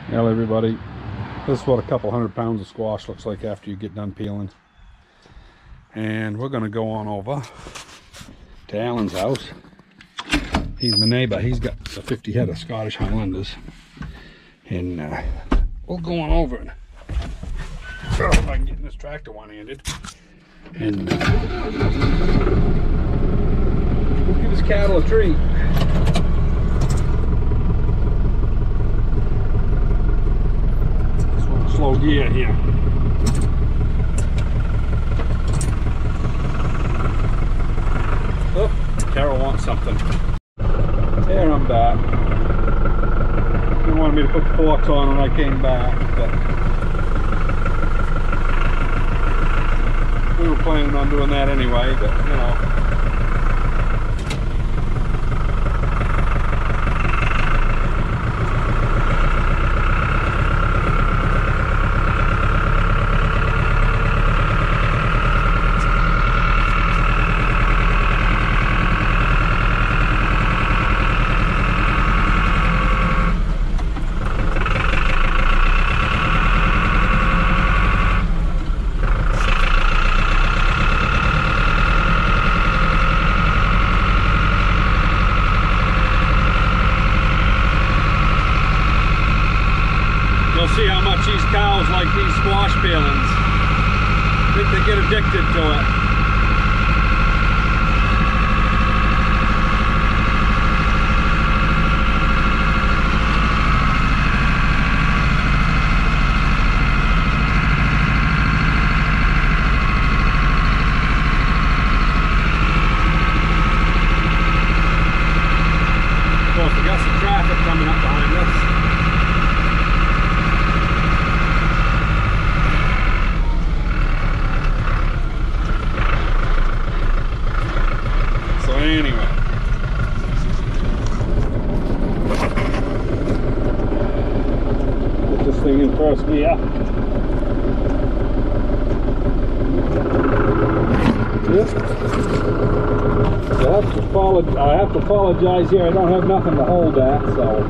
Hello everybody, this is what a couple 100 pounds of squash looks like after you get done peeling. And we're going to go on over to Alan's house. He's my neighbor. He's got a 50 head of Scottish Highlanders. And we'll go on over and if I can get in this tractor one-handed. And we'll give his cattle a treat. Slow gear here. Oh, Carol wants something. There, I'm back. He wanted me to put the forks on when I came back, but we were planning on doing that anyway, but you know. See how much these cows like these squash peelings. I think they get addicted to it. Of course, we got some traffic coming up behind us. Anyway, put this thing in first gear. Yep. So I have to apologize here. I don't have nothing to hold that, so.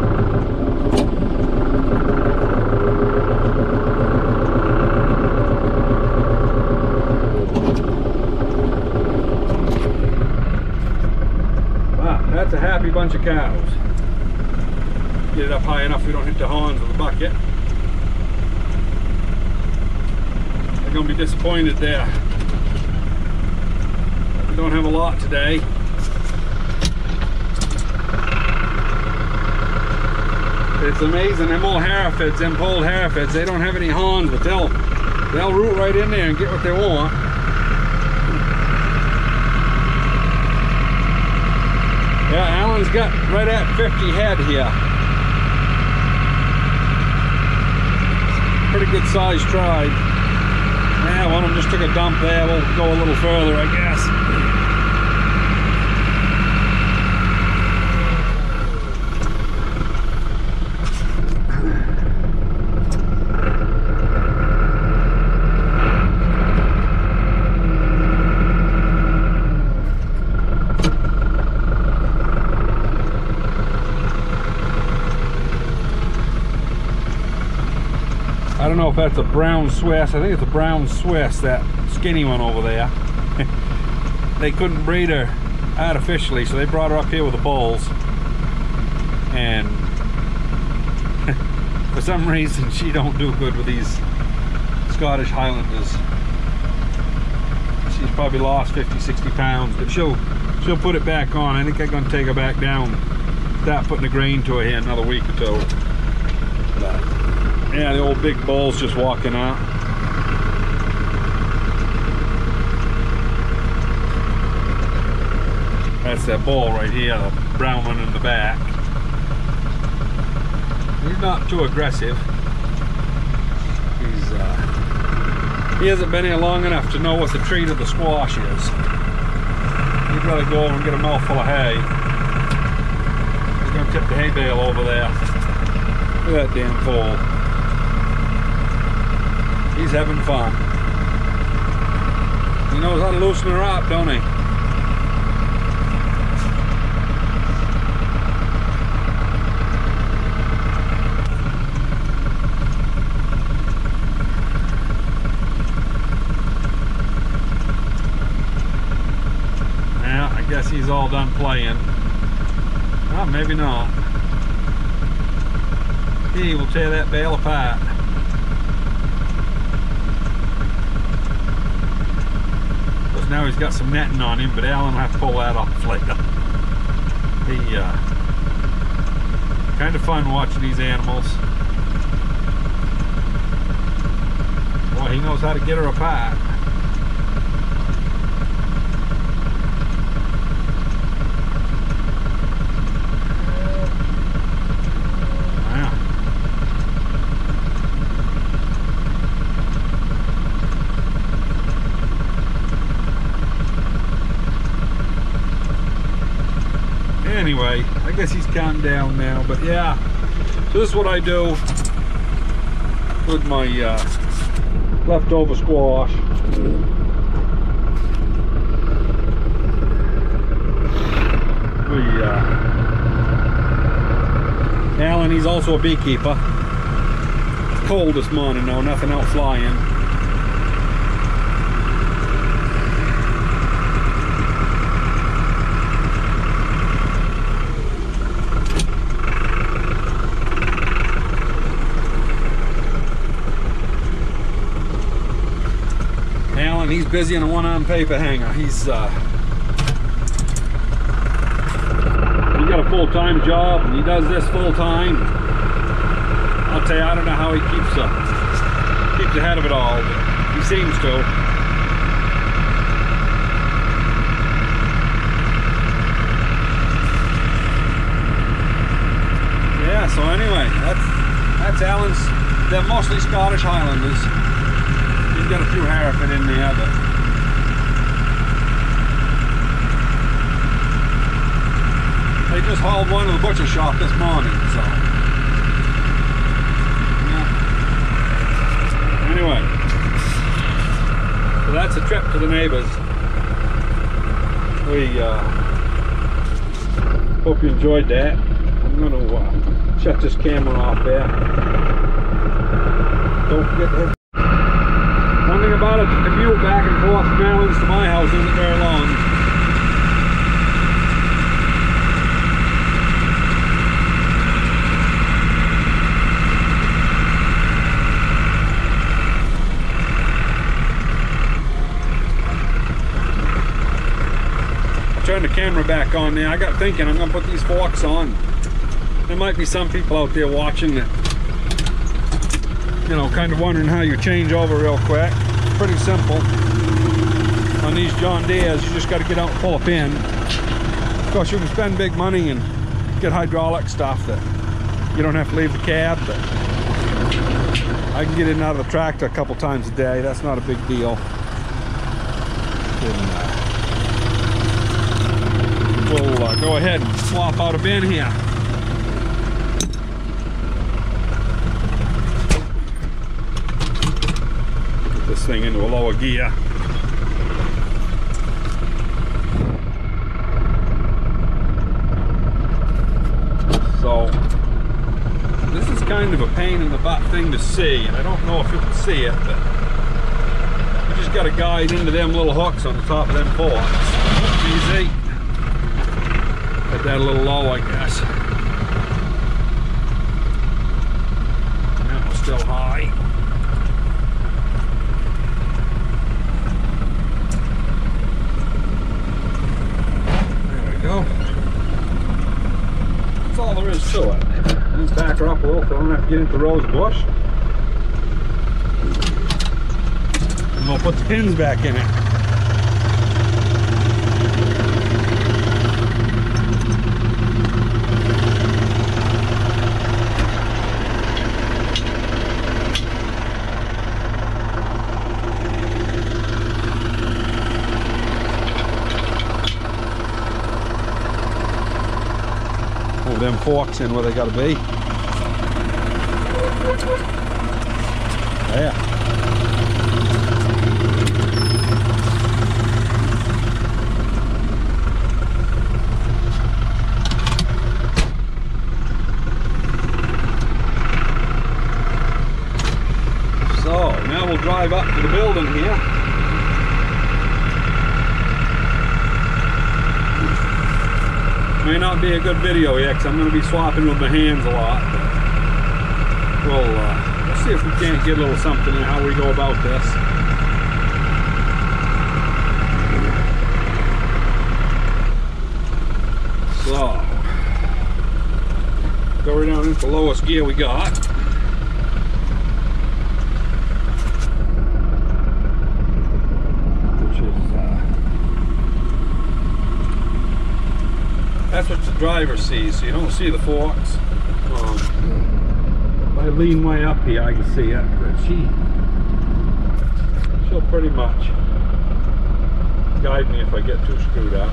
That's a happy bunch of cows. Get it up high enough we don't hit the horns of the bucket. They're going to be disappointed there. We don't have a lot today. It's amazing, them old Herefords, them polled Herefords, they don't have any horns, but they'll root right in there and get what they want. Yeah, Alan's got right at 50 head here. Pretty good sized tribe. Yeah, one of them just took a dump there. We'll go a little further, I guess. I don't know if that's a brown Swiss. I think it's a brown Swiss, that skinny one over there. They couldn't breed her artificially, so they brought her up here with the bulls. And for some reason, she don't do good with these Scottish Highlanders. She's probably lost 50, 60 pounds, but she'll put it back on. I think I'm gonna take her back down, start putting the grain to her here in another week or two. But, yeah, the old big bull's just walking out. That's that bull right here, the brown one in the back. He's not too aggressive. He hasn't been here long enough to know what the treat of the squash is. He'd rather go over and get a mouthful of hay. He's gonna tip the hay bale over there. Look at that damn foal. He's having fun. He knows how to loosen her up, don't he? all done playing. Well, maybe not. He will tear that bale apart. Because now he's got some netting on him, but Alan will have to pull that off later. He, kind of fun watching these animals. Boy, he knows how to get her apart. Anyway, I guess he's calmed down now, but yeah, so this is what I do with my leftover squash. Alan, he's also a beekeeper. It's cold this morning though, nothing out flying. He's busy in a one-on paper hanger. He's got a full-time job and he does this full-time. I'll tell you, I don't know how he keeps ahead of it all, but he seems to. Yeah, so anyway, that's Alan's. They're mostly Scottish Highlanders. He's got a few Hereford in there, but they just hauled one to the butcher shop this morning, so yeah. Anyway, so that's a trip to the neighbors. We hope you enjoyed that. I'm going to shut this camera off there. Don't forget to one thing about it, the commute back and forth from Alan's to my house isn't very long. I'll turn the camera back on now. I got thinking I'm going to put these forks on. There might be some people out there watching that, you know, kind of wondering how you change over real quick. It's pretty simple. On these John Deeres, you just got to get out and pull a pin. Of course, you can spend big money and get hydraulic stuff that you don't have to leave the cab, but I can get in and out of the tractor a couple times a day. That's not a big deal. We'll go ahead and swap out a bin here. This thing into a lower gear. So this is kind of a pain in the butt thing to see, and I don't know if you can see it, but you just got to guide into them little hooks on the top of them forks. Easy. Get that a little low, I guess. That was still high. Go. That's all there is to it. Let's back her up a little so I don't have to get into the rose bush. And we'll put the pins back in it. Them forks in where they got to be. Yeah. So now we'll drive up to the building here. May not be a good video yet because I'm going to be swapping with my hands a lot. We'll see if we can't get a little something in how we go about this. So, go right down into the lowest gear we got. That's what the driver sees, so you don't see the forks. If I lean way up here, I can see it, but she'll pretty much guide me if I get too screwed up.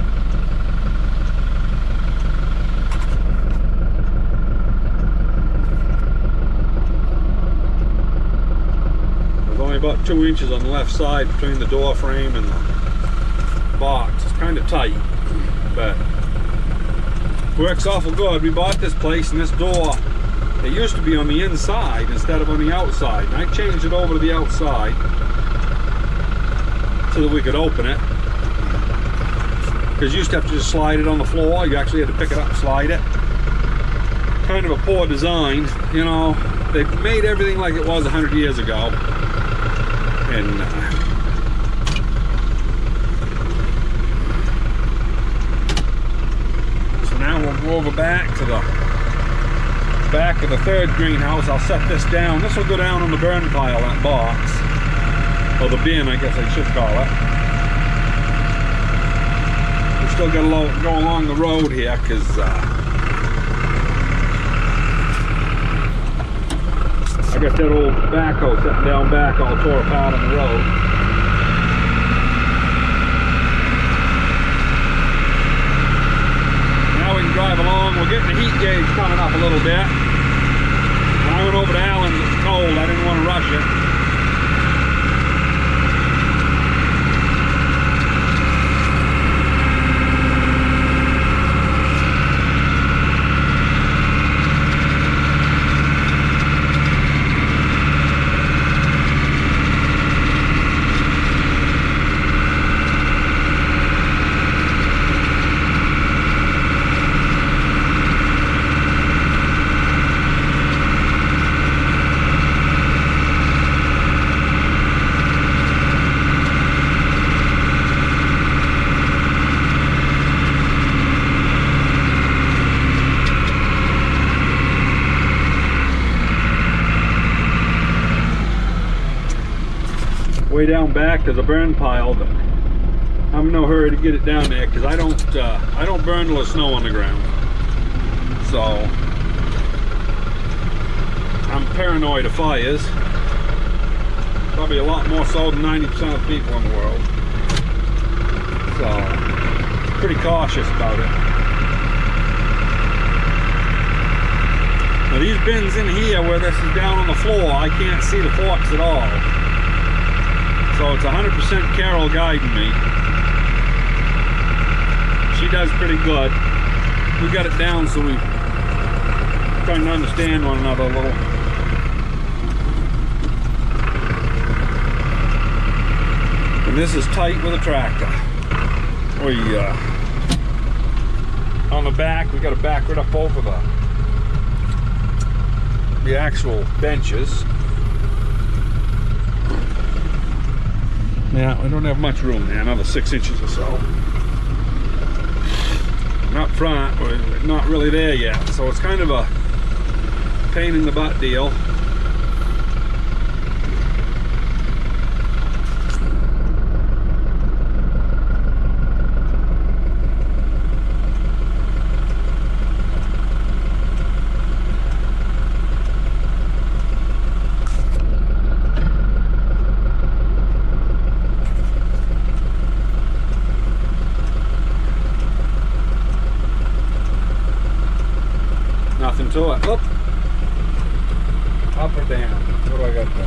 There's only about 2 inches on the left side between the door frame and the box. It's kind of tight, but works awful good. We bought this place and this door, it used to be on the inside instead of on the outside. And I changed it over to the outside so that we could open it. Because you used to have to just slide it on the floor. You actually had to pick it up and slide it. Kind of a poor design. You know, they made everything like it was 100 years ago. And now we'll go over back to the back of the third greenhouse. I'll set this down. This will go down on the burn pile, that box. Or the bin, I guess I should call it. We've still got to go along the road here because I got that old backhoe sitting down back all tore apart on the road. Drive along. We're getting the heat gauge coming up a little bit. When I went over to Allen's, it was cold. I didn't want to rush it. Way down back there's a burn pile, but I'm in no hurry to get it down there because I don't burn till there's snow on the ground. So I'm paranoid of fires, probably a lot more so than 90% of the people in the world. So pretty cautious about it. Now these bins in here where this is down on the floor, I can't see the forks at all. So it's 100% Carol guiding me. She does pretty good. We got it down so we trying to understand one another a little. And this is tight with a tractor. We on the back, we got to back it up over the actual benches. Yeah, we don't have much room there, another 6 inches or so. And up front, we're not really there yet, so it's kind of a pain in the butt deal. Nothing to it. Up or down? What do I got to go?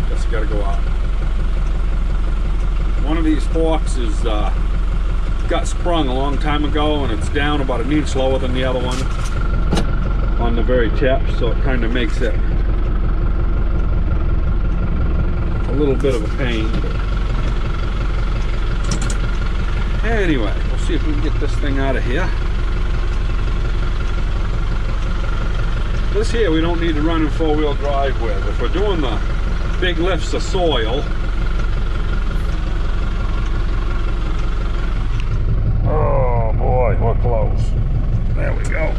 Just got to go up. One of these forks is got sprung a long time ago, and it's down about an inch lower than the other one on the very tip, so it kind of makes it a little bit of a pain. But anyway, we'll see if we can get this thing out of here. This here we don't need to run in four-wheel drive with. If we're doing the big lifts of soil, oh boy, we're close. There we go.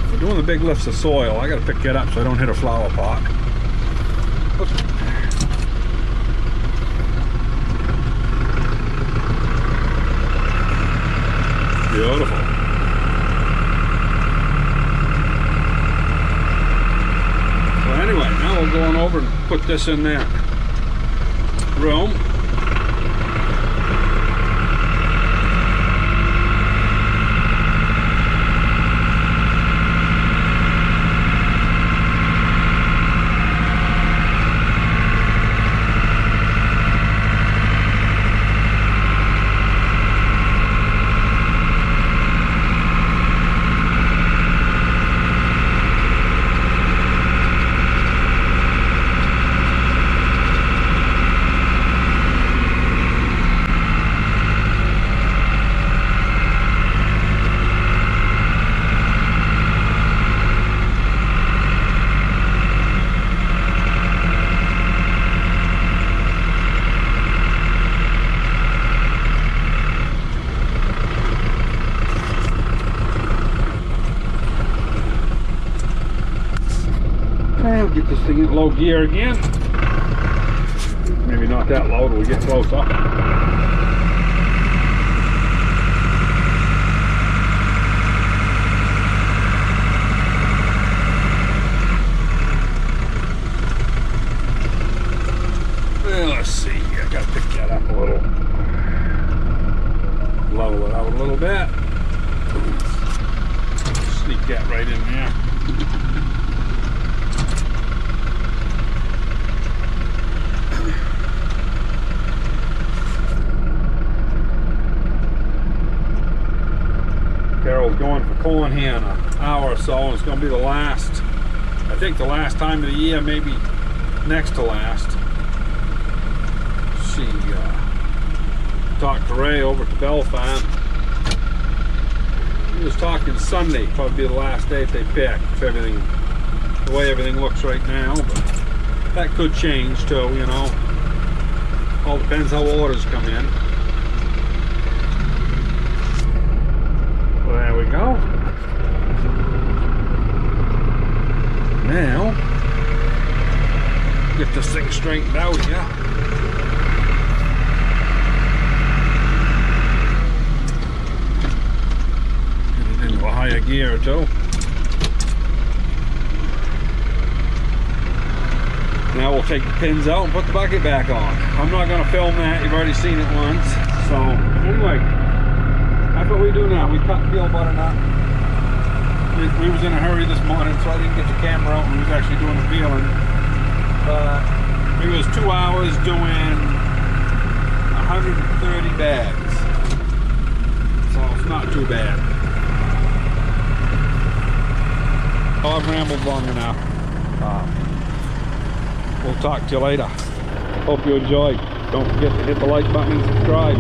If we're doing the big lifts of soil, I gotta pick it up so I don't hit a flower pot. Beautiful. So anyway, now we're going over and put this in that room. I'll get this thing in low gear again. Maybe not that low till we get close up. Well, let's see. I gotta pick that up a little. Level it out a little bit. Sneak that right in there. Carol's going for corn here in an hour or so, and it's going to be the last, I think the last time of the year, maybe next to last. She talked to Ray over at the Bell Farm. He was talking Sunday, probably be the last day if they pick, if everything, the way everything looks right now, but that could change too, you know. All depends how orders come in. There we go. Now, get this thing straightened out here. Get it into a higher gear too. Now we'll take the pins out and put the bucket back on. I'm not going to film that, you've already seen it once. So, anyway. That's what we do now. We cut peel butter nut. We was in a hurry this morning, so I didn't get the camera out when we was actually doing the peeling. It was 2 hours doing 130 bags. So it's not too bad. Oh, I've rambled long enough. We'll talk to you later. Hope you enjoyed. Don't forget to hit the like button and subscribe.